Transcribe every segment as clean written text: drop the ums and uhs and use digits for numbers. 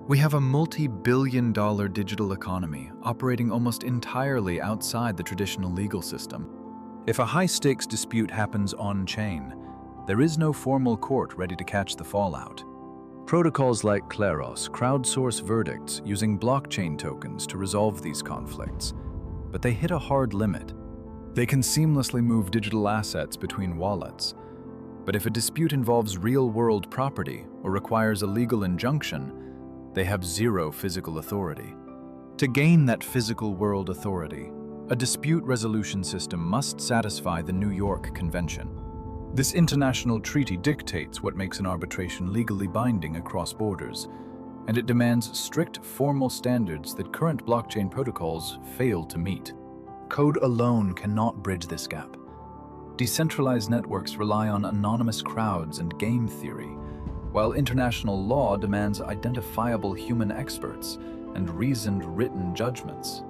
We have a multi-billion-dollar digital economy operating almost entirely outside the traditional legal system. If a high-stakes dispute happens on-chain, there is no formal court ready to catch the fallout. Protocols like Kleros crowdsource verdicts using blockchain tokens to resolve these conflicts, but they hit a hard limit. They can seamlessly move digital assets between wallets, but if a dispute involves real-world property or requires a legal injunction, they have zero physical authority. To gain that physical world authority, a dispute resolution system must satisfy the New York Convention. This international treaty dictates what makes an arbitration legally binding across borders, and it demands strict formal standards that current blockchain protocols fail to meet. Code alone cannot bridge this gap. Decentralized networks rely on anonymous crowds and game theory, while international law demands identifiable human experts and reasoned written judgments.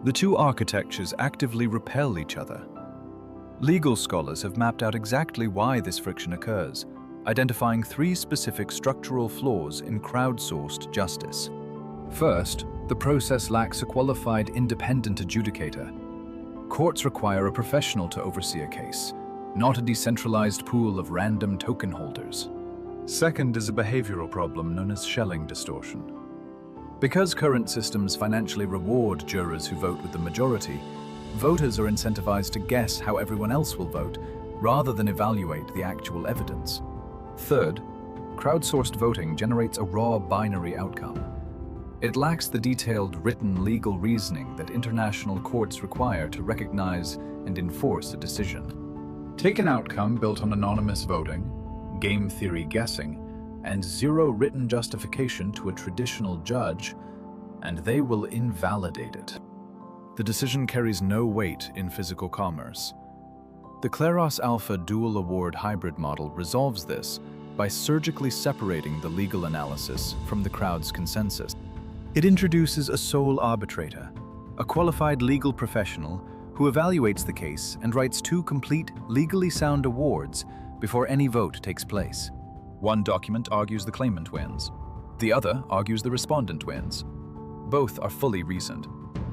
The two architectures actively repel each other. Legal scholars have mapped out exactly why this friction occurs, identifying three specific structural flaws in crowdsourced justice. First, the process lacks a qualified independent adjudicator. Courts require a professional to oversee a case, not a decentralized pool of random token holders. Second is a behavioral problem known as shelling distortion. Because current systems financially reward jurors who vote with the majority, voters are incentivized to guess how everyone else will vote, rather than evaluate the actual evidence. Third, crowdsourced voting generates a raw binary outcome. It lacks the detailed written legal reasoning that international courts require to recognize and enforce a decision. Take an outcome built on anonymous voting, game theory guessing, and zero written justification to a traditional judge, and they will invalidate it. The decision carries no weight in physical commerce. The Kleros Alpha dual award hybrid model resolves this by surgically separating the legal analysis from the crowd's consensus. It introduces a sole arbitrator, a qualified legal professional who evaluates the case and writes two complete, legally sound awards before any vote takes place. One document argues the claimant wins. The other argues the respondent wins. Both are fully reasoned.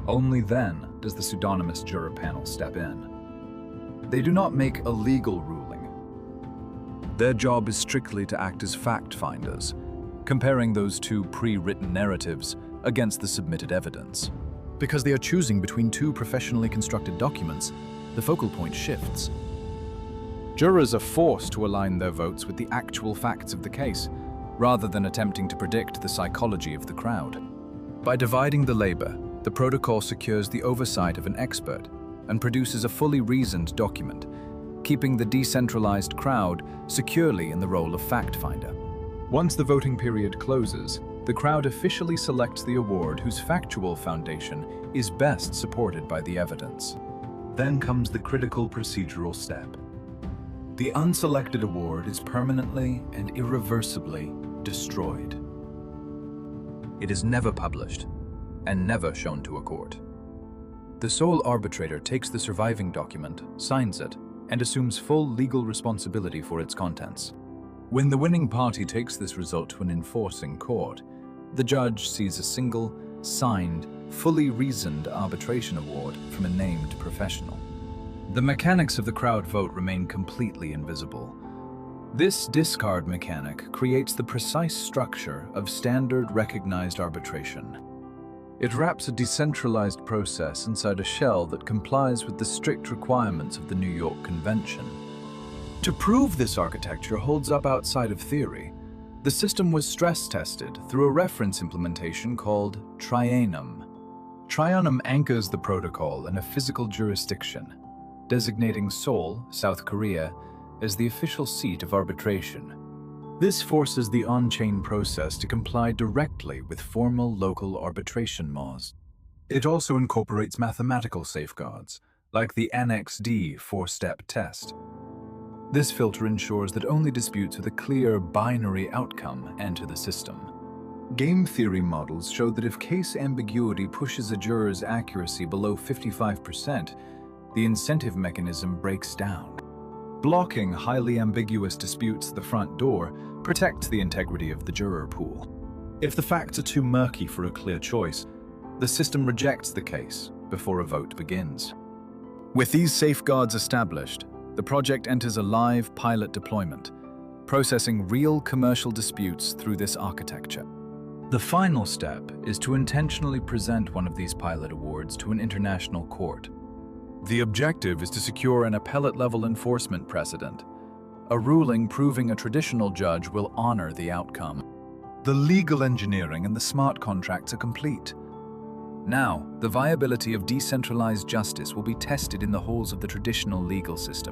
Only then does the pseudonymous juror panel step in. They do not make a legal ruling. Their job is strictly to act as fact-finders, comparing those two pre-written narratives against the submitted evidence. Because they are choosing between two professionally constructed documents, the focal point shifts. Jurors are forced to align their votes with the actual facts of the case, rather than attempting to predict the psychology of the crowd. By dividing the labor, the protocol secures the oversight of an expert and produces a fully reasoned document, keeping the decentralized crowd securely in the role of fact-finder. Once the voting period closes, the crowd officially selects the award whose factual foundation is best supported by the evidence. Then comes the critical procedural step. The unselected award is permanently and irreversibly destroyed. It is never published and never shown to a court. The sole arbitrator takes the surviving document, signs it, and assumes full legal responsibility for its contents. When the winning party takes this result to an enforcing court, the judge sees a single, signed, fully reasoned arbitration award from a named professional. The mechanics of the crowd vote remain completely invisible. This discard mechanic creates the precise structure of standard recognized arbitration. It wraps a decentralized process inside a shell that complies with the strict requirements of the New York Convention. To prove this architecture holds up outside of theory, the system was stress-tested through a reference implementation called Trianum. Trianum anchors the protocol in a physical jurisdiction, designating Seoul, South Korea, as the official seat of arbitration. This forces the on-chain process to comply directly with formal local arbitration laws. It also incorporates mathematical safeguards, like the Annex D four-step test. This filter ensures that only disputes with a clear binary outcome enter the system. Game theory models show that if case ambiguity pushes a juror's accuracy below 55%, the incentive mechanism breaks down. Blocking highly ambiguous disputes at the front door protects the integrity of the juror pool. If the facts are too murky for a clear choice, the system rejects the case before a vote begins. With these safeguards established, the project enters a live pilot deployment, processing real commercial disputes through this architecture. The final step is to intentionally present one of these pilot awards to an international court. The objective is to secure an appellate-level enforcement precedent, a ruling proving a traditional judge will honor the outcome. The legal engineering and the smart contracts are complete. Now, the viability of decentralized justice will be tested in the halls of the traditional legal system.